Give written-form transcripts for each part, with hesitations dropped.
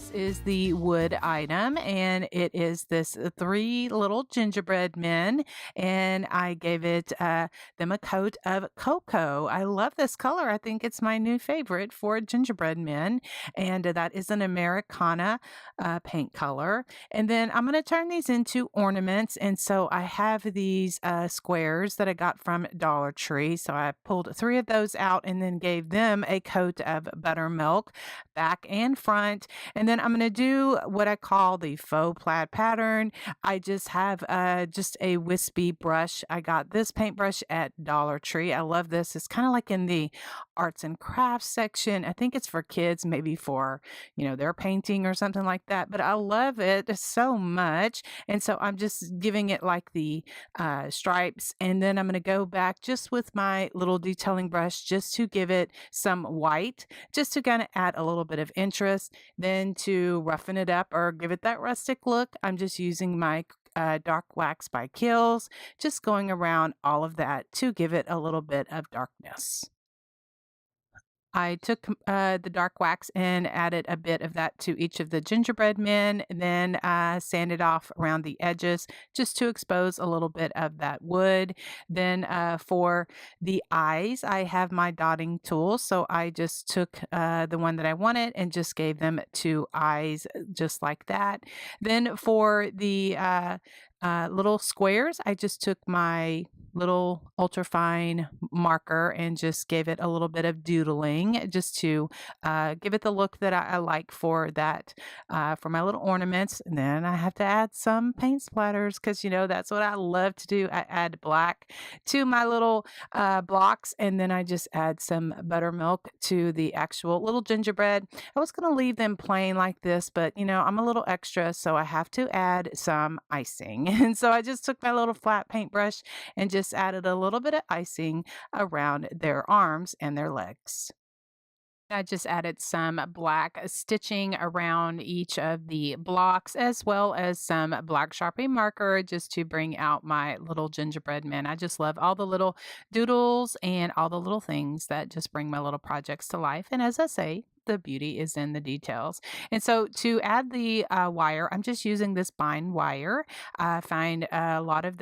This is the wood item, and it is this three little gingerbread men, and I gave them a coat of cocoa. I love this color. I think it's my new favorite for gingerbread men, and that is an Americana paint color. And then I'm going to turn these into ornaments, and so I have these squares that I got from Dollar Tree. So I pulled three of those out and then gave them a coat of buttermilk back and front. And then I'm going to do what I call the faux plaid pattern. I just have just a wispy brush. I got this paintbrush at Dollar Tree. I love this. It's kind of like in the arts and crafts section. I think it's for kids, maybe for, their painting or something like that. But I love it so much. And so I'm just giving it like the stripes. And then I'm going to go back just with my little detailing brush just to give it some white, just to kind of add a little bit of interest. Then to roughen it up or give it that rustic look, I'm just using my dark wax by Kills, just going around all of that to give it a little bit of darkness. I took the dark wax and added a bit of that to each of the gingerbread men, and then sanded off around the edges just to expose a little bit of that wood. Then for the eyes, I have my dotting tool, so I just took the one that I wanted and just gave them two eyes just like that. Then for the little squares, I just took my little ultrafine marker and just gave it a little bit of doodling just to give it the look that I like for that for my little ornaments. And then I have to add some paint splatters because that's what I love to do. I add black to my little blocks, and then I just add some buttermilk to the actual little gingerbread. I was going to leave them plain like this, but I'm a little extra, so I have to add some icing. And so I just took my little flat paintbrush and just added a little bit of icing around their arms and their legs. I just added some black stitching around each of the blocks, as well as some black Sharpie marker just to bring out my little gingerbread man. I just love all the little doodles and all the little things that just bring my little projects to life. And as I say, the beauty is in the details. And so to add the wire, I'm just using this bind wire. I find a lot of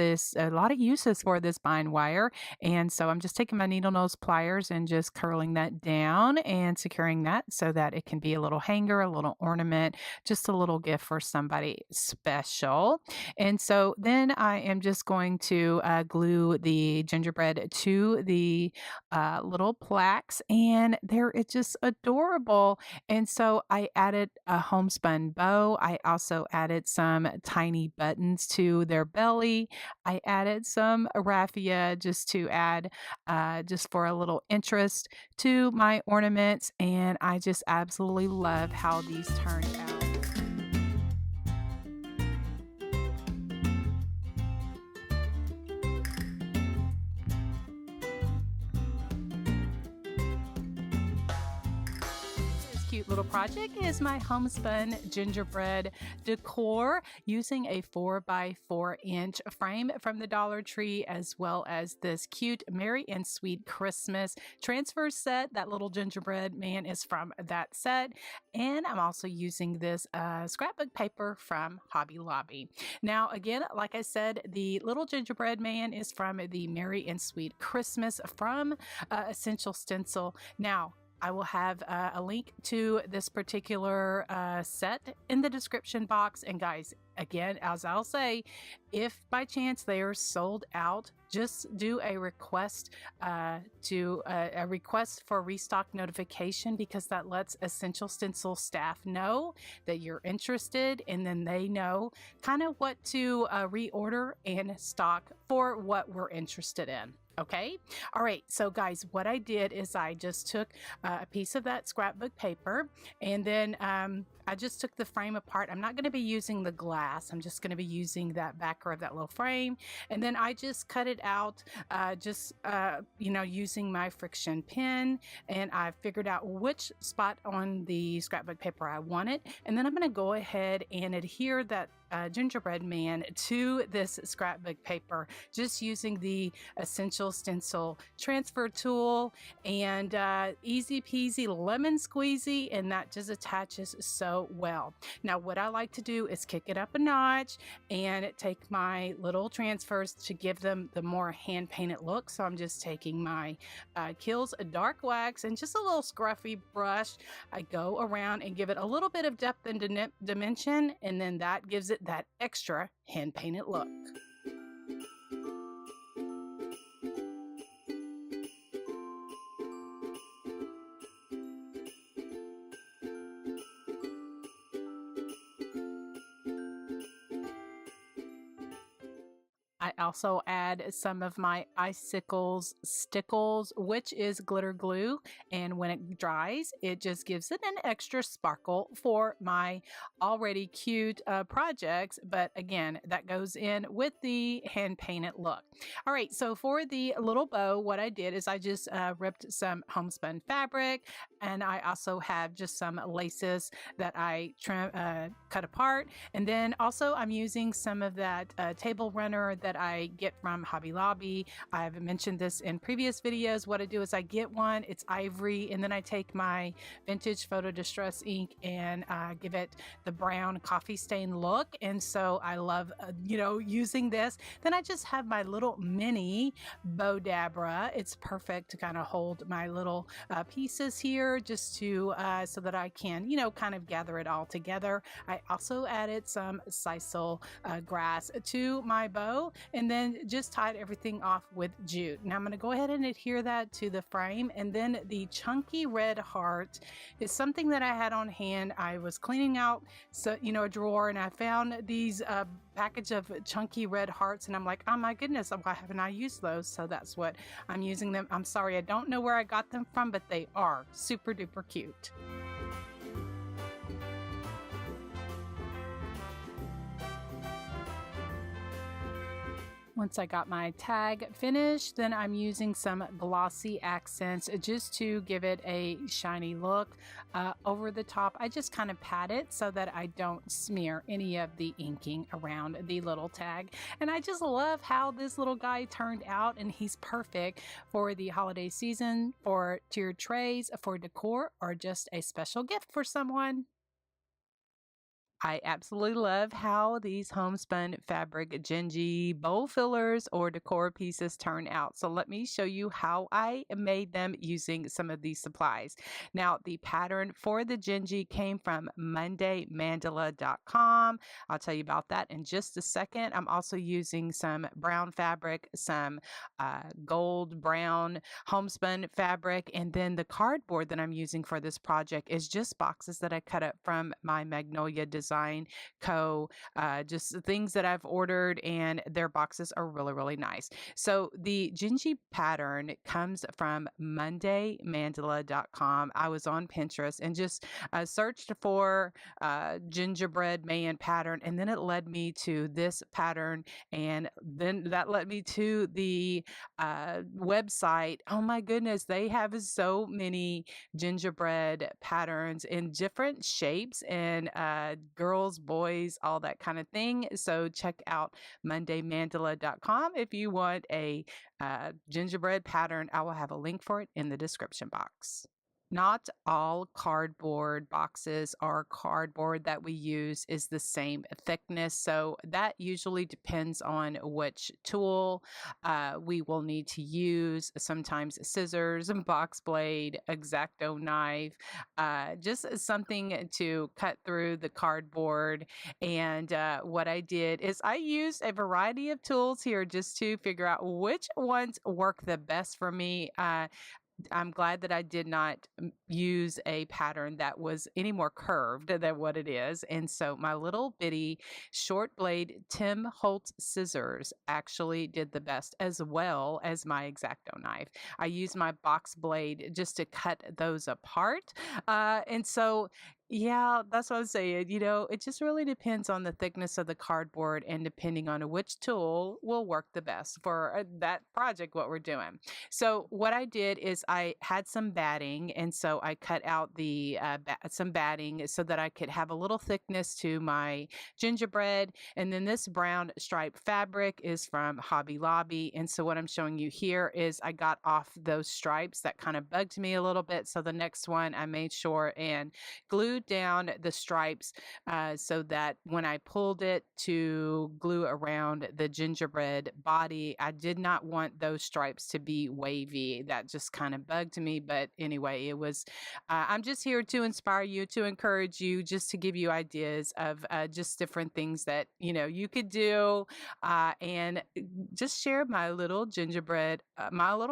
uses for this bind wire. And so I'm just taking my needle nose pliers and just curling that down and securing that so that it can be a little hanger, a little ornament, just a little gift for somebody special. And so then I am just going to glue the gingerbread to the little plaques, and it's just adorable. And so I added a homespun bow. I also added some tiny buttons to their belly. I added some raffia just to add, just for a little interest to my ornaments. And I just absolutely love how these turned out. Cute little project is my homespun gingerbread decor using a 4x4-inch frame from the Dollar Tree, as well as this cute Merry and Sweet Christmas transfer set. That little gingerbread man is from that set. And I'm also using this scrapbook paper from Hobby Lobby. Now, again, like I said, the little gingerbread man is from the Merry and Sweet Christmas from Essential Stencil. Now, I will have a link to this particular set in the description box. And guys, again, as I'll say, if by chance they are sold out, just do a request a request for restock notification, because that lets Essential Stencil staff know that you're interested, and then they know kind of what to reorder and stock for what we're interested in. Okay. All right. So guys, what I did is I just took a piece of that scrapbook paper, and then I just took the frame apart. I'm not going to be using the glass. I'm just going to be using that backer of that little frame. And then I just cut it out, using my friction pen, and I figured out which spot on the scrapbook paper I wanted. And then I'm going to go ahead and adhere that gingerbread man to this scrapbook paper, just using the Essential Stencil transfer tool, and easy peasy lemon squeezy, and that just attaches so well. Now what I like to do is kick it up a notch and take my little transfers to give them the more hand painted look. So I'm just taking my Kiehl's dark wax and just a little scruffy brush. I go around and give it a little bit of depth and dimension, and then that gives it that extra hand painted look. I also add some of my Icicles Stickles, which is glitter glue, and when it dries, it just gives it an extra sparkle for my already cute projects. But again, that goes in with the hand painted look. All right, so for the little bow, what I did is I just ripped some homespun fabric, and I also have just some laces that I cut apart, and then also I'm using some of that table runner that I get from Hobby Lobby. I've mentioned this in previous videos. What I do is I get one, it's ivory, and then I take my vintage photo distress ink and give it the brown coffee stain look. And so I love, using this. Then I just have my little mini Bodabra. It's perfect to kind of hold my little pieces here, just to so that I can, kind of gather it all together. I also added some sisal grass to my bow, and then just tied everything off with jute. Now I'm going to go ahead and adhere that to the frame. And then the chunky red heart is something that I had on hand. I was cleaning out, a drawer, and I found these package of chunky red hearts, and I'm like, oh my goodness, why haven't I used those? So that's what I'm using them. I'm sorry, I don't know where I got them from, but they are super duper cute. Once I got my tag finished, then I'm using some glossy accents just to give it a shiny look over the top. I just kind of pat it so that I don't smear any of the inking around the little tag. And I just love how this little guy turned out, and he's perfect for the holiday season, for tiered trays, for decor, or just a special gift for someone. I absolutely love how these homespun fabric gingie bowl fillers or decor pieces turn out. So let me show you how I made them using some of these supplies. Now, the pattern for the gingie came from mondaymandala.com. I'll tell you about that in just a second. I'm also using some brown fabric, some gold brown homespun fabric, and then the cardboard that I'm using for this project is just boxes that I cut up from my Magnolia Design Co. Just things that I've ordered, and their boxes are really, really nice. So the gingie pattern comes from mondaymandala.com. I was on Pinterest and just searched for gingerbread man pattern, and then it led me to this pattern, and then that led me to the website. Oh my goodness, they have so many gingerbread patterns in different shapes and girls, boys, all that kind of thing. So check out mondaymandala.com if you want a gingerbread pattern. I will have a link for it in the description box. Not all cardboard boxes or cardboard that we use is the same thickness, so that usually depends on which tool we will need to use. Sometimes scissors, box blade, X-Acto knife, just something to cut through the cardboard. And what I did is I used a variety of tools here just to figure out which ones work the best for me. I'm glad that I did not use a pattern that was any more curved than what it is. And so my little bitty short blade Tim Holtz scissors actually did the best, as well as my X-Acto knife. I used my box blade just to cut those apart. And so Yeah, that's what I'm saying. It just really depends on the thickness of the cardboard and depending on which tool will work the best for that project, what we're doing. So, what I did is I had some batting, and so I cut out some batting so that I could have a little thickness to my gingerbread. And then this brown striped fabric is from Hobby Lobby. And so, what I'm showing you here is I got off those stripes that kind of bugged me a little bit. So, the next one I made sure and glued down the stripes so that when I pulled it to glue around the gingerbread body, I did not want those stripes to be wavy. That just kind of bugged me. But anyway, I'm just here to inspire you, to encourage you, just to give you ideas of just different things that, you could do and just share my little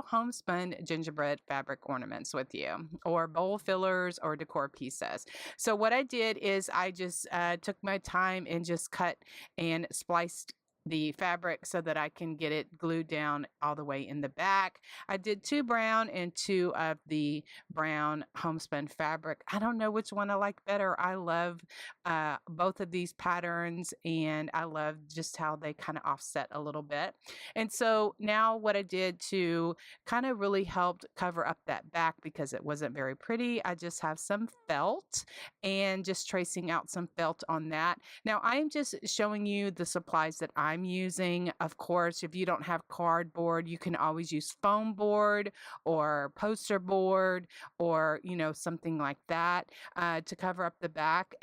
homespun gingerbread fabric ornaments with you, or bowl fillers or decor pieces. So what I did is I just took my time and just cut and spliced the fabric so that I can get it glued down all the way in the back. I did two brown and two of the brown homespun fabric. I don't know which one I like better. I love both of these patterns, and I love just how they kind of offset a little bit. And so now what I did to kind of really helped cover up that back because it wasn't very pretty, I just have some felt and just tracing out some felt on that. Now, I am just showing you the supplies that I'm using. Of course, if you don't have cardboard, you can always use foam board or poster board or, something like that to cover up the back.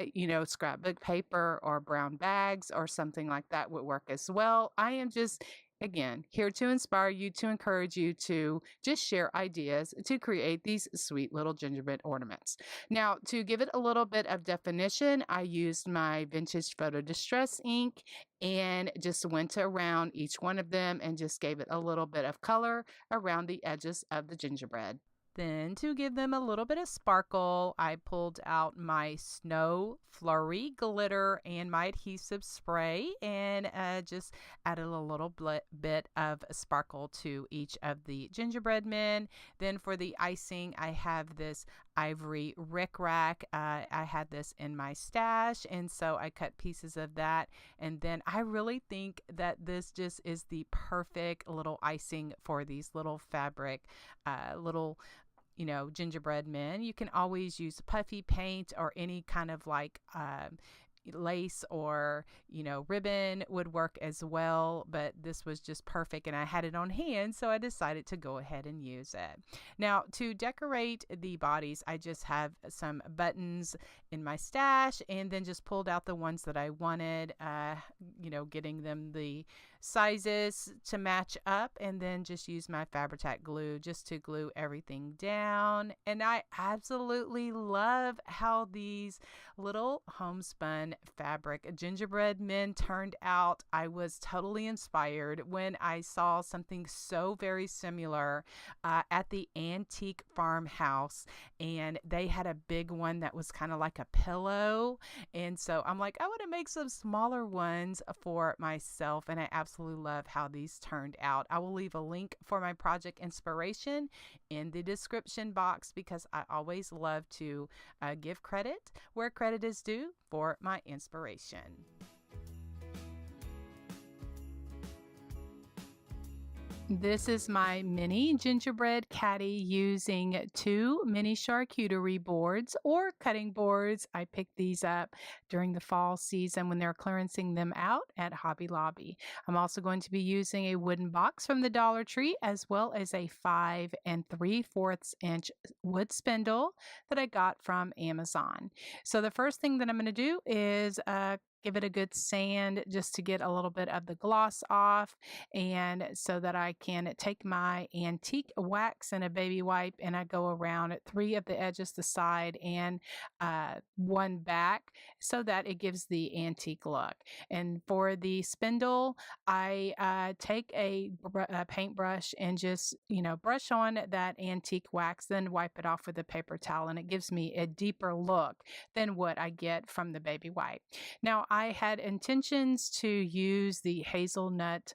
Scrapbook paper or brown bags or something like that would work as well. I am just again, here to inspire you, to encourage you to just share ideas to create these sweet little gingerbread ornaments. Now, to give it a little bit of definition, I used my vintage photo distress ink and just went around each one of them and just gave it a little bit of color around the edges of the gingerbread. Then, to give them a little bit of sparkle, I pulled out my Snow Flurry glitter and my adhesive spray and just added a little bit of sparkle to each of the gingerbread men. Then, for the icing, I have this ivory rickrack. I had this in my stash, and so I cut pieces of that. And then I really think that this just is the perfect little icing for these little fabric, little gingerbread men. You can always use puffy paint or any kind of like lace or ribbon would work as well, but this was just perfect and I had it on hand, so I decided to go ahead and use it. Now, to decorate the bodies, I just have some buttons in my stash and then just pulled out the ones that I wanted, getting them the sizes to match up, and then just use my Fabri-Tac glue just to glue everything down. And I absolutely love how these little homespun fabric gingerbread men turned out. I was totally inspired when I saw something so very similar at the antique farmhouse, and they had a big one that was kind of like a pillow, and so I'm like, I want to make some smaller ones for myself, and I absolutely love how these turned out. I will leave a link for my project inspiration in the description box because I always love to give credit where credit is due for my inspiration. This is my mini gingerbread caddy using two mini charcuterie boards or cutting boards. I picked these up during the fall season when they're clearancing them out at Hobby Lobby. I'm also going to be using a wooden box from the Dollar Tree as well as a 5 3/4 inch wood spindle that I got from Amazon. So the first thing that I'm going to do is give it a good sand just to get a little bit of the gloss off, and so that I can take my antique wax and a baby wipe and I go around 3 of the edges, the side, and 1 back so that it gives the antique look. And for the spindle, I take a paintbrush and just, brush on that antique wax, then wipe it off with a paper towel, and it gives me a deeper look than what I get from the baby wipe. Now, I had intentions to use the hazelnut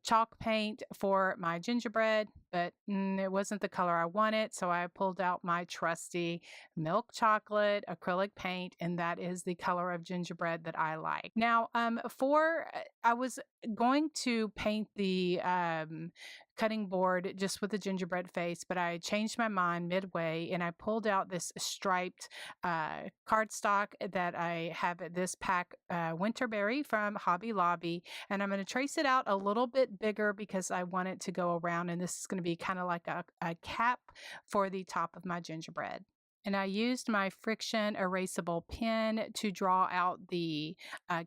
chalk paint for my gingerbread, but it wasn't the color I wanted. So I pulled out my trusty milk chocolate acrylic paint, and that is the color of gingerbread that I like. Now, I was going to paint the cutting board just with the gingerbread face, but I changed my mind midway and I pulled out this striped cardstock that I have at this pack Winterberry from Hobby Lobby, and I'm going to trace it out a little bit bigger because I want it to go around, and this is going to be kind of like a cap for the top of my gingerbread. And I used my friction erasable pen to draw out the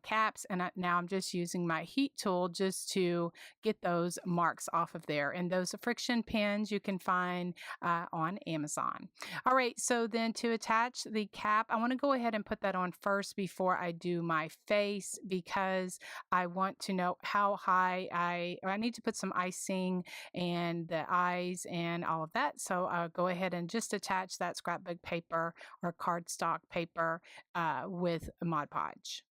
caps. And now I'm just using my heat tool just to get those marks off of there. And those friction pens you can find on Amazon. All right, so then to attach the cap, I want to go ahead and put that on first before I do my face, because I want to know how high I need to put some icing and the eyes and all of that. So I'll go ahead and just attach that scrapbook paper or cardstock paper with Mod Podge.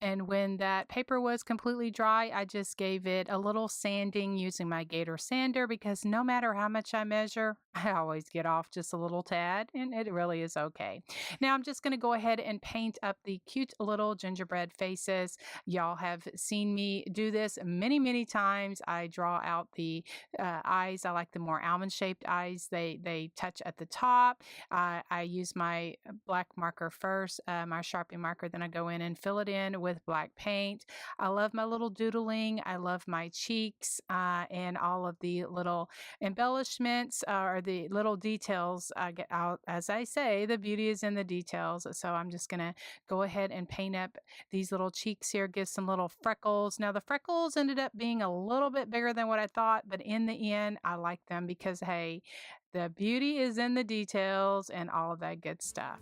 And when that paper was completely dry, I just gave it a little sanding using my Gator sander, because no matter how much I measure, I always get off just a little tad, and it really is okay. Now I'm just going to go ahead and paint up the cute little gingerbread faces. Y'all have seen me do this many, many times. I draw out the eyes. I like the more almond-shaped eyes. They touch at the top. I use my black marker first, my Sharpie marker, then I go in and fill it in with black paint. I love my little doodling. I love my cheeks and all of the little embellishments or the little details. I get out, as I say, the beauty is in the details. So I'm just going to go ahead and paint up these little cheeks here, give some little freckles. Now the freckles ended up being a little bit bigger than what I thought, but in the end, I like them because, hey, the beauty is in the details and all of that good stuff.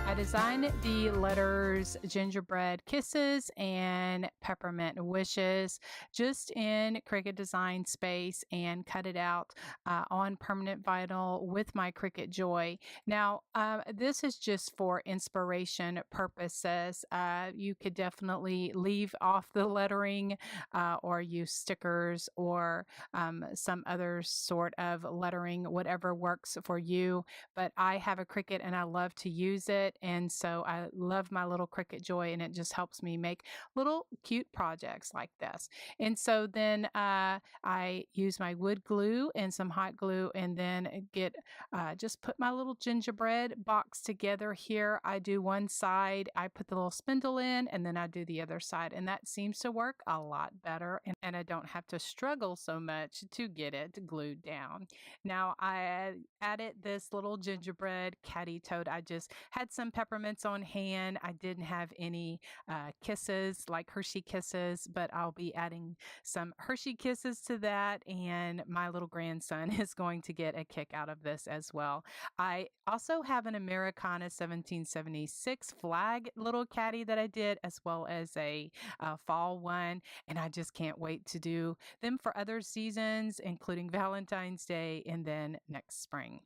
I designed the letters Gingerbread Kisses and Peppermint Wishes just in Cricut Design Space and cut it out on permanent vinyl with my Cricut Joy. Now, this is just for inspiration purposes. You could definitely leave off the lettering or use stickers or some other sort of lettering, whatever works for you. But I have a Cricut and I love to use it. And so I love my little Cricut Joy, and it just helps me make little cute projects like this. And so then I use my wood glue and some hot glue, and then get just put my little gingerbread box together here. I do one side, I put the little spindle in, and then I do the other side. And that seems to work a lot better. And I don't have to struggle so much to get it glued down. Now I added this little gingerbread caddy toad. I just had some peppermints on hand. I didn't have any kisses like Hershey Kisses, but I'll be adding some Hershey Kisses to that, and my little grandson is going to get a kick out of this as well. I also have an Americana 1776 flag little caddy that I did, as well as a fall one, and I just can't wait to do them for other seasons, including Valentine's Day and then next spring.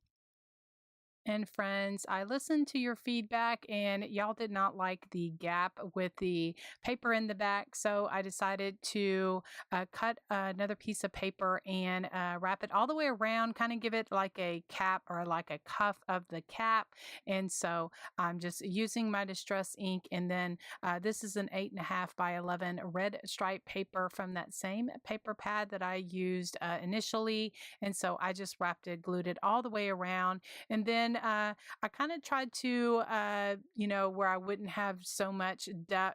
And friends, I listened to your feedback and y'all did not like the gap with the paper in the back. So I decided to cut another piece of paper and wrap it all the way around, kind of give it like a cap or like a cuff of the cap. And so I'm just using my distress ink. And then this is an 8.5 by 11 red stripe paper from that same paper pad that I used initially. And so I just wrapped it, glued it all the way around. And then I kind of tried to, where I wouldn't have so much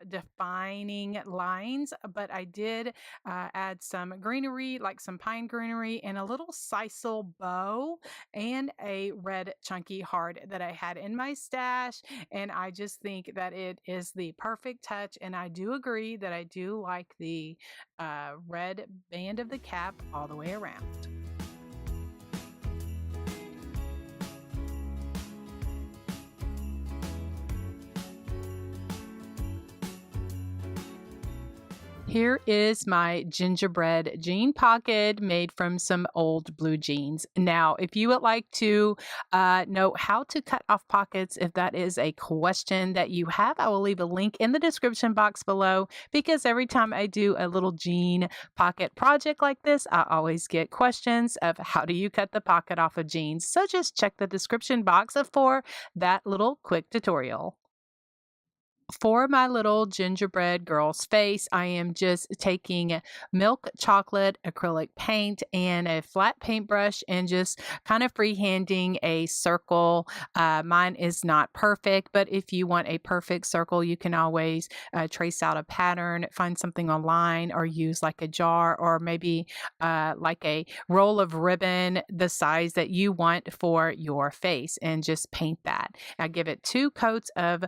defining lines, but I did add some greenery, like some pine greenery, and a little sisal bow and a red chunky heart that I had in my stash. And I just think that it is the perfect touch. And I do agree that I do like the red band of the cap all the way around. Here is my gingerbread jean pocket made from some old blue jeans. Now, if you would like to know how to cut off pockets, if that is a question that you have, I will leave a link in the description box below, because every time I do a little jean pocket project like this, I always get questions of how do you cut the pocket off of jeans. So just check the description box for that little quick tutorial. For my little gingerbread girl's face, I am just taking milk chocolate acrylic paint and a flat paintbrush and just kind of freehanding a circle. Mine is not perfect, but if you want a perfect circle, you can always trace out a pattern, find something online, or use like a jar, or maybe like a roll of ribbon the size that you want for your face, and just paint that. I give it 2 coats of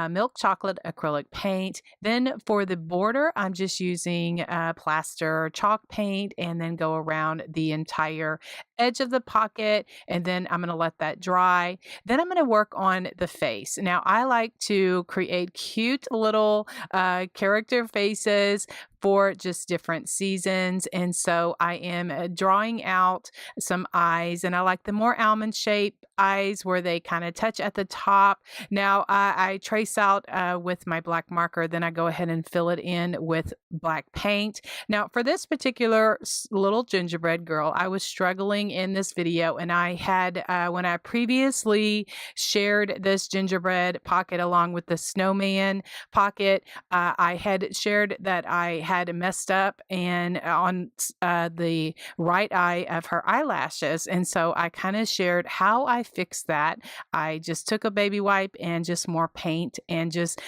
milk chocolate acrylic paint. Then for the border, I'm just using plaster chalk paint, and then go around the entire edge of the pocket, and then I'm going to let that dry. Then I'm going to work on the face. Now, I like to create cute little character faces for just different seasons. And so I am drawing out some eyes, and I like the more almond shaped eyes where they kind of touch at the top. Now I trace out with my black marker, then I go ahead and fill it in with black paint. Now for this particular little gingerbread girl, I was struggling in this video, and I had, when I previously shared this gingerbread pocket along with the snowman pocket, I had shared that I had messed up and on the right eye of her eyelashes. And so I kind of shared how I fixed that. I just took a baby wipe and just more paint and just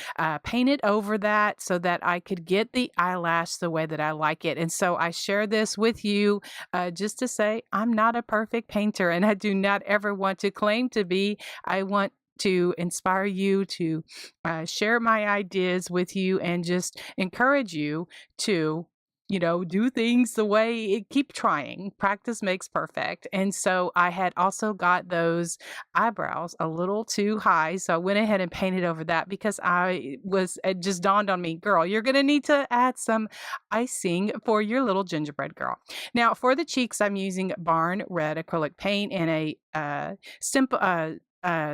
painted over that so that I could get the eyelash the way that I like it. And so I share this with you just to say I'm not a perfect painter, and I do not ever want to claim to be. I want to inspire you, to share my ideas with you, and just encourage you to do things the way keep trying. Practice makes perfect. And so I had also got those eyebrows a little too high. So I went ahead and painted over that because it just dawned on me, girl, you're going to need to add some icing for your little gingerbread girl. Now, for the cheeks, I'm using Barn Red acrylic paint and a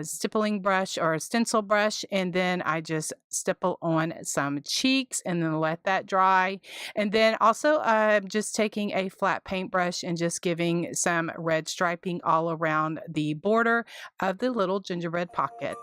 stippling brush or a stencil brush, and then I just stipple on some cheeks and then let that dry. And then also just taking a flat paintbrush and just giving some red striping all around the border of the little gingerbread pocket.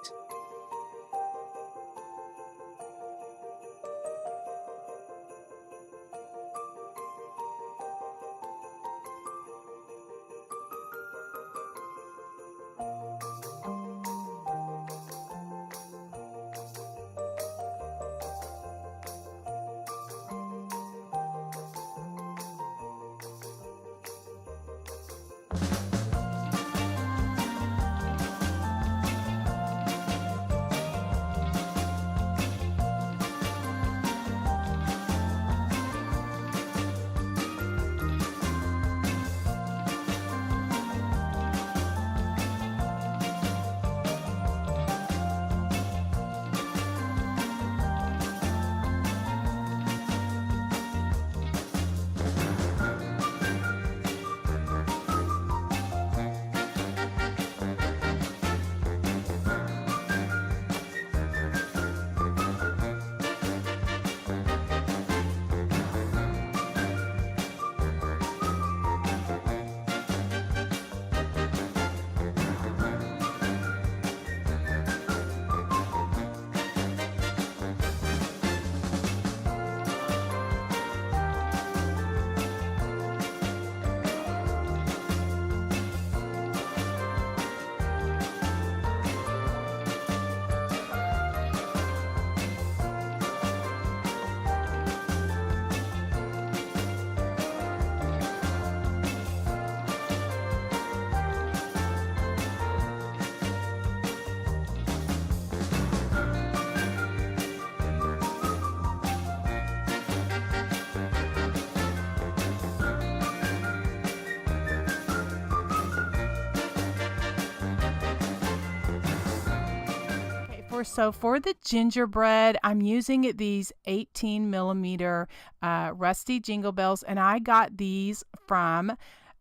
For the gingerbread, I'm using these 18 millimeter rusty jingle bells, and I got these from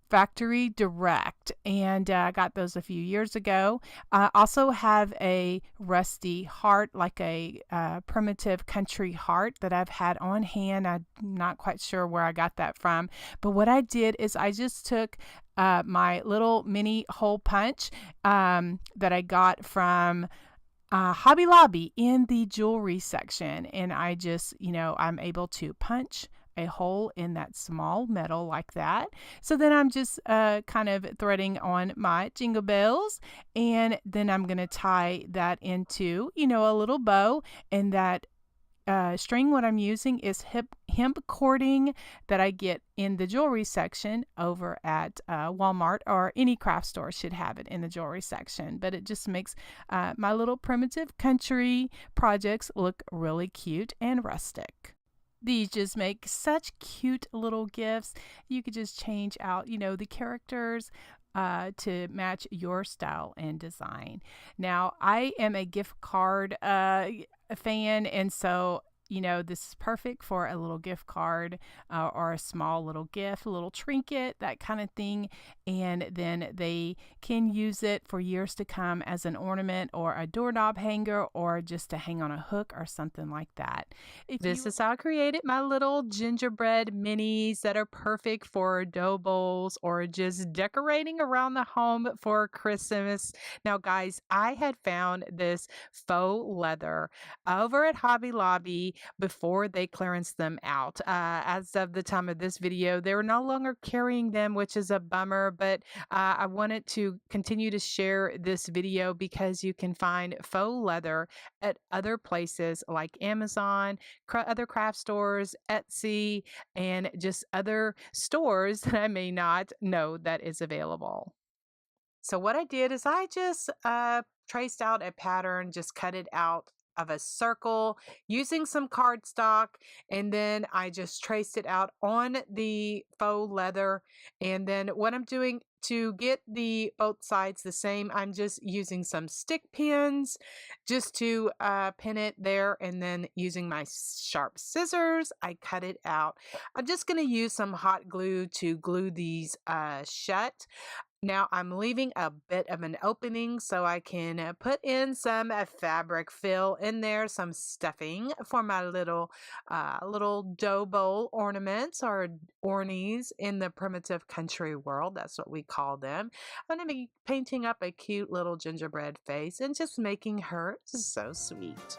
Factory Direct, and I got those a few years ago. I also have a rusty heart, like a primitive country heart that I've had on hand. I'm not quite sure where I got that from, but what I did is I just took my little mini hole punch that I got from Hobby Lobby in the jewelry section, and I just, I'm able to punch a hole in that small metal like that. So then I'm just kind of threading on my jingle bells, and then I'm going to tie that into, a little bow, and that string, what I'm using is hemp cording that I get in the jewelry section over at Walmart, or any craft store should have it in the jewelry section. But it just makes my little primitive country projects look really cute and rustic. These just make such cute little gifts. You could just change out, the characters to match your style and design. Now, I am a gift card fan, and so this is perfect for a little gift card or a small little gift, a little trinket, that kind of thing. And then they can use it for years to come as an ornament or a doorknob hanger, or just to hang on a hook or something like that. This is how I created my little gingerbread minis that are perfect for dough bowls or just decorating around the home for Christmas. Now, guys, I had found this faux leather over at Hobby Lobby before they clearance them out. As of the time of this video, they're no longer carrying them, which is a bummer, but I wanted to continue to share this video because you can find faux leather at other places like Amazon, other craft stores, Etsy, and just other stores that I may not know that is available. So what I did is I just traced out a pattern, just cut it out of a circle using some cardstock, and then I just traced it out on the faux leather. And then what I'm doing to get the both sides the same, I'm just using some stick pins just to pin it there, and then using my sharp scissors, I cut it out. I'm just going to use some hot glue to glue these shut. Now I'm leaving a bit of an opening so I can put in some fabric fill in there, some stuffing for my little dough bowl ornaments, or ornies in the primitive country world. That's what we call them. I'm going to be painting up a cute little gingerbread face and just making her so sweet.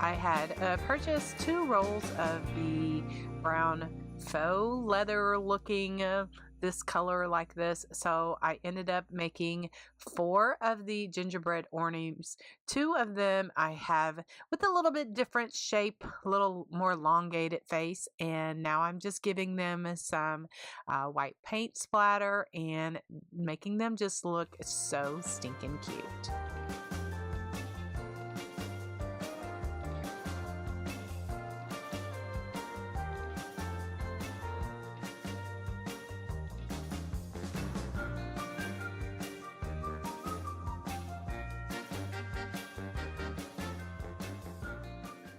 I had purchased 2 rolls of the brown faux leather looking this color like this, so I ended up making 4 of the gingerbread ornaments. 2 of them I have with a little bit different shape, a little more elongated face, and now I'm just giving them some white paint splatter and making them just look so stinking cute.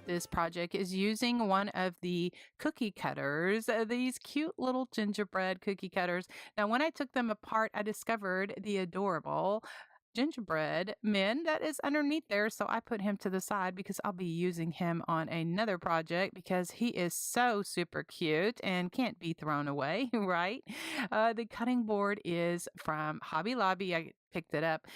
This project is using one of the cookie cutters, these cute little gingerbread cookie cutters. Now, when I took them apart, I discovered the adorable gingerbread man that is underneath there. So I put him to the side because I'll be using him on another project because he is so super cute and can't be thrown away, right? The cutting board is from Hobby Lobby. I picked it up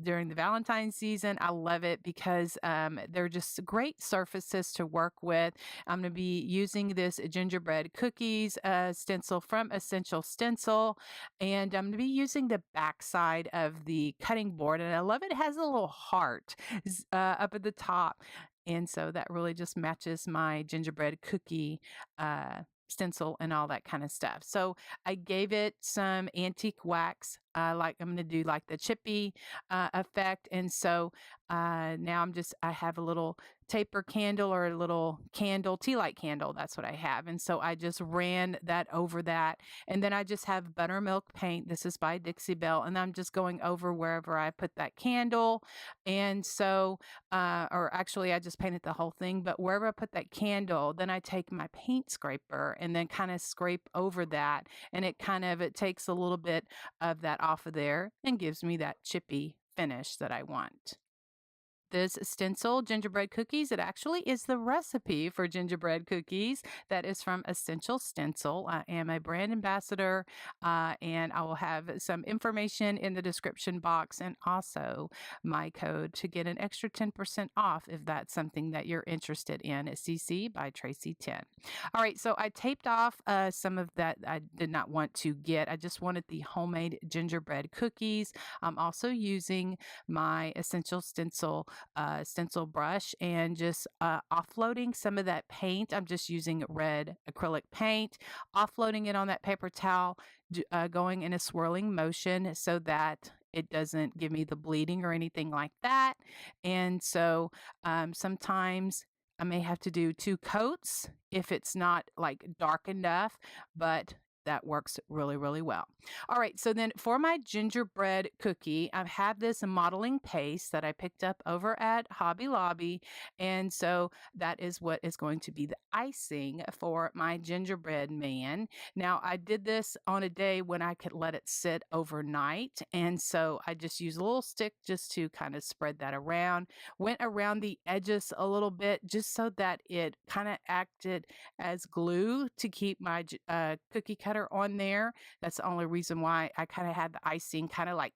during the Valentine's season. I love it because they're just great surfaces to work with. I'm going to be using this gingerbread cookies stencil from Essential Stencil, and I'm going to be using the back side of the cutting board. And I love it. It has a little heart up at the top. And so that really just matches my gingerbread cookie stencil and all that kind of stuff. So I gave it some antique wax. Like I'm going to do like the chippy effect. And so now I have a little taper candle, or a little candle, tea light candle. That's what I have. And so I just ran that over that. And then I just have buttermilk paint. This is by Dixie Belle. And I'm just going over wherever I put that candle. And so, or actually I just painted the whole thing, but wherever I put that candle, then I take my paint scraper and then kind of scrape over that. And it takes a little bit of that off of there and gives me that chippy finish that I want. This stencil gingerbread cookies, it actually is the recipe for gingerbread cookies that is from Essential Stencil. I am a brand ambassador, and I will have some information in the description box, and also my code to get an extra 10% off if that's something that you're interested in at CC by Tracy 10. All right, so I taped off some of that I did not want to get. I just wanted the homemade gingerbread cookies. I'm also using my Essential stencil brush and just offloading some of that paint. I'm just using red acrylic paint, offloading it on that paper towel, going in a swirling motion so that it doesn't give me the bleeding or anything like that. And so sometimes I may have to do 2 coats if it's not like dark enough, but that works really, really well. All right, so then for my gingerbread cookie, I have this modeling paste that I picked up over at Hobby Lobby. And so that is what is going to be the icing for my gingerbread man. Now, I did this on a day when I could let it sit overnight. And so I just used a little stick just to kind of spread that around, went around the edges a little bit just so that it kind of acted as glue to keep my cookie cutter on there. That's the only reason why I kind of had the icing kind of like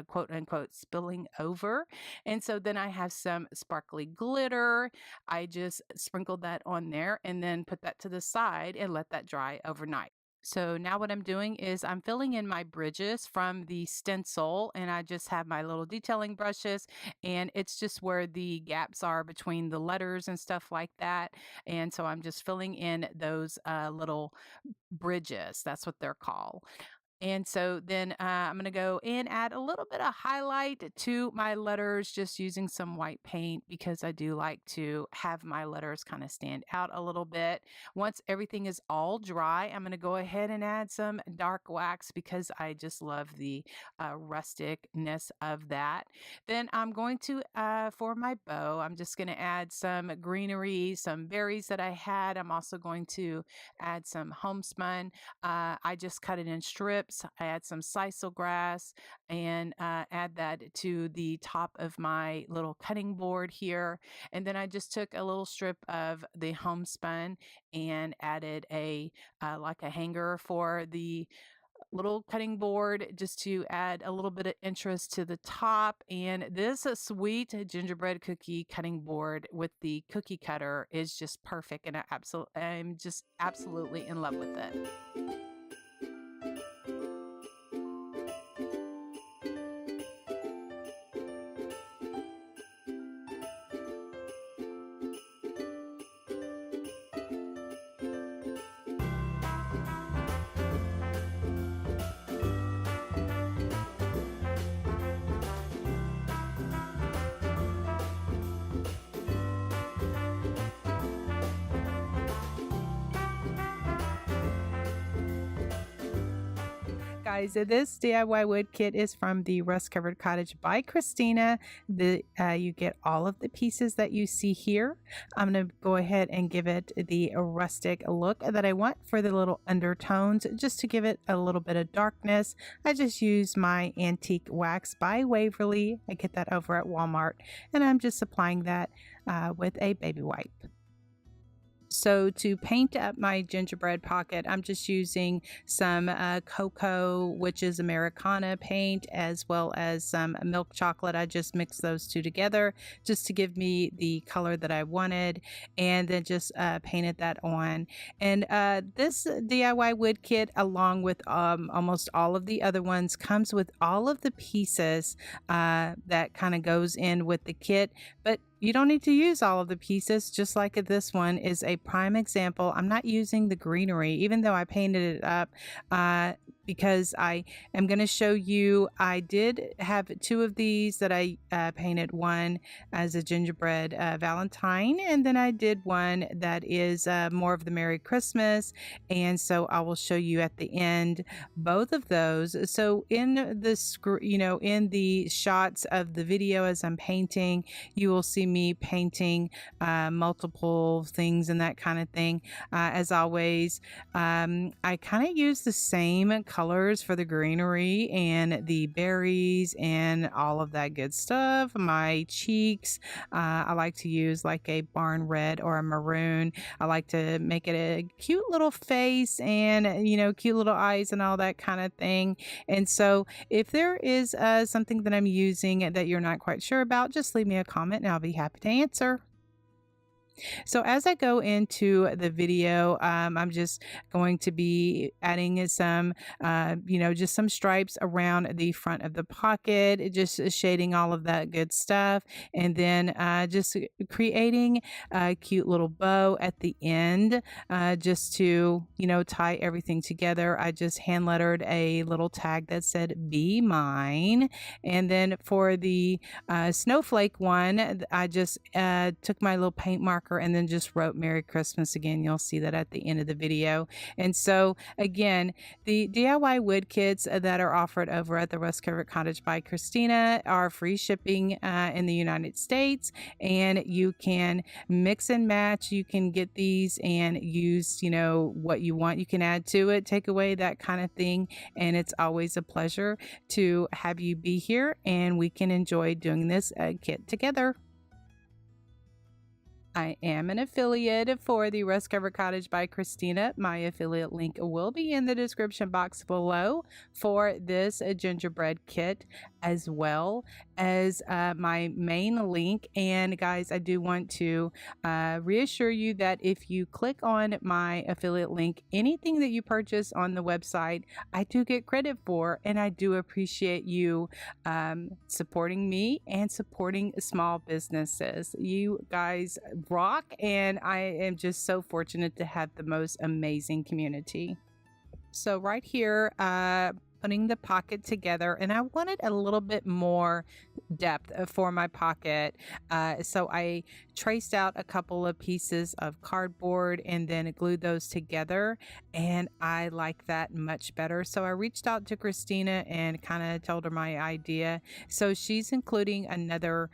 quote unquote spilling over. And so then I have some sparkly glitter. I just sprinkled that on there and then put that to the side and let that dry overnight. So now what I'm doing is I'm filling in my bridges from the stencil, and I just have my little detailing brushes, and it's just where the gaps are between the letters and stuff like that. And so I'm just filling in those little bridges. That's what they're called. And so then I'm going to go and add a little bit of highlight to my letters just using some white paint because I do like to have my letters kind of stand out a little bit. Once everything is all dry, I'm going to go ahead and add some dark wax because I just love the rusticness of that. Then I'm going to, for my bow, I'm just going to add some greenery, some berries that I had. I'm also going to add some homespun. I just cut it in strips. I add some sisal grass and add that to the top of my little cutting board here. And then I just took a little strip of the homespun and added a like a hanger for the little cutting board just to add a little bit of interest to the top. And this sweet gingerbread cookie cutting board with the cookie cutter is just perfect, and I'm just absolutely in love with it. Guys, this DIY wood kit is from the Rust Covered Cottage by Christina. You get all of the pieces that you see here. I'm going to go ahead and give it the rustic look that I want for the little undertones, just to give it a little bit of darkness. I just use my antique wax by Waverly. I get that over at Walmart, and I'm just applying that with a baby wipe. So to paint up my gingerbread pocket, I'm just using some cocoa, which is Americana paint, as well as some milk chocolate. I just mixed those two together just to give me the color that I wanted, and then just painted that on. And this DIY wood kit, along with almost all of the other ones, comes with all of the pieces that kind of goes in with the kit, but you don't need to use all of the pieces, just like this one is a prime example. I'm not using the greenery, even though I painted it up, because I am going to show you. I did have two of these that I painted, one as a gingerbread Valentine, and then I did one that is more of the Merry Christmas, and so I will show you at the end both of those. So in the in the shots of the video as I'm painting, you will see me painting multiple things and that kind of thing. As always, I kind of use the same colors for the greenery and the berries and all of that good stuff. My cheeks, I like to use like a barn red or a maroon. I like to make it a cute little face and cute little eyes and all that kind of thing. And so if there is something that I'm using that you're not quite sure about, just leave me a comment and I'll be happy to answer. So as I go into the video, I'm just going to be adding some, just some stripes around the front of the pocket, just shading all of that good stuff. And then just creating a cute little bow at the end, just to, tie everything together. I just hand lettered a little tag that said, "Be mine." And then for the snowflake one, I just took my little paint marker marker and then just wrote Merry Christmas again. You'll see that at the end of the video. And so again, the DIY wood kits that are offered over at the Rust Covered Cottage by Christina are free shipping in the United States, and you can mix and match. You can get these and use, you know, what you want. You can add to it, take away, that kind of thing. And it's always a pleasure to have you be here, and we can enjoy doing this kit together. I am an affiliate for the Rust Covered Cottage by Christina. My affiliate link will be in the description box below for this gingerbread kit, as well as my main link. And guys, I do want to reassure you that if you click on my affiliate link, anything that you purchase on the website, I do get credit for, and I do appreciate you supporting me and supporting small businesses. You guys rock, and I am just so fortunate to have the most amazing community. So right here, putting the pocket together, and I wanted a little bit more depth for my pocket, so I traced out a couple of pieces of cardboard and then glued those together, and I like that much better. So I reached out to Christina and kind of told her my idea. So she's including another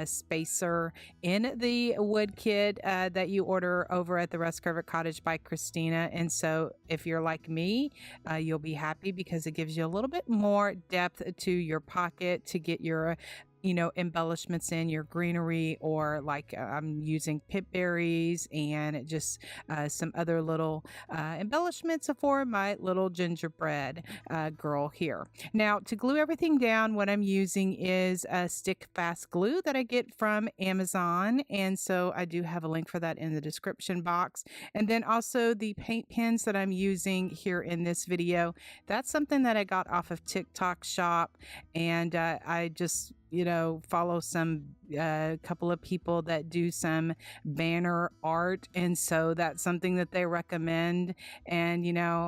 spacer in the wood kit that you order over at the Rust Covered Cottage by Christina. And so if you're like me, you'll be happy because it gives you a little bit more depth to your pocket to get your embellishments in, your greenery, or like I'm using pip berries and just some other little embellishments for my little gingerbread girl here. Now, to glue everything down, what I'm using is a stick fast glue that I get from Amazon, and so I do have a link for that in the description box. And then also the paint pens that I'm using here in this video, that's something that I got off of TikTok Shop, and I just follow some couple of people that do some banner art, and so that's something that they recommend. And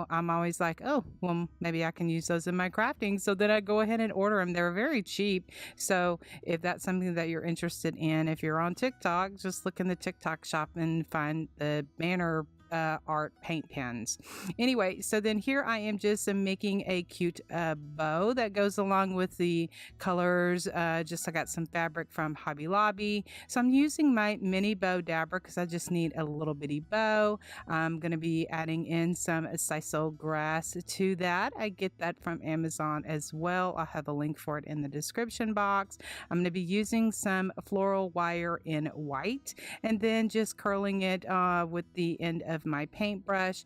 I'm always like, oh well, maybe I can use those in my crafting, so then I go ahead and order them. They're very cheap, so if that's something that you're interested in, if you're on TikTok, just look in the TikTok shop and find the banner art paint pens. Anyway, so then here I am just making a cute bow that goes along with the colors. I got some fabric from Hobby Lobby, so I'm using my mini bow dabber because I just need a little bitty bow. I'm going to be adding in some sisal grass to that. I get that from Amazon as well. I'll have a link for it in the description box. I'm going to be using some floral wire in white, and then just curling it with the end of my paintbrush,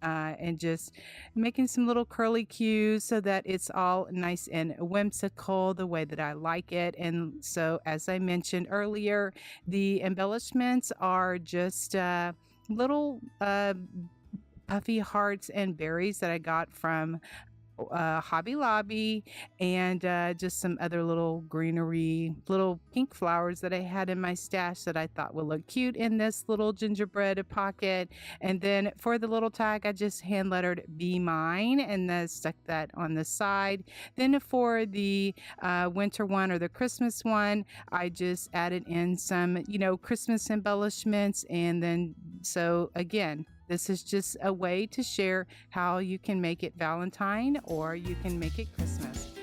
and just making some little curly cues so that it's all nice and whimsical the way that I like it. And so, as I mentioned earlier, the embellishments are just little puffy hearts and berries that I got from Hobby Lobby, and just some other little greenery, little pink flowers that I had in my stash that I thought would look cute in this little gingerbread pocket. And then for the little tag, I just hand lettered "Be Mine" and then stuck that on the side. Then for the winter one, or the Christmas one, I just added in some Christmas embellishments. And then so again, this is just a way to share how you can make it Valentine or you can make it Christmas.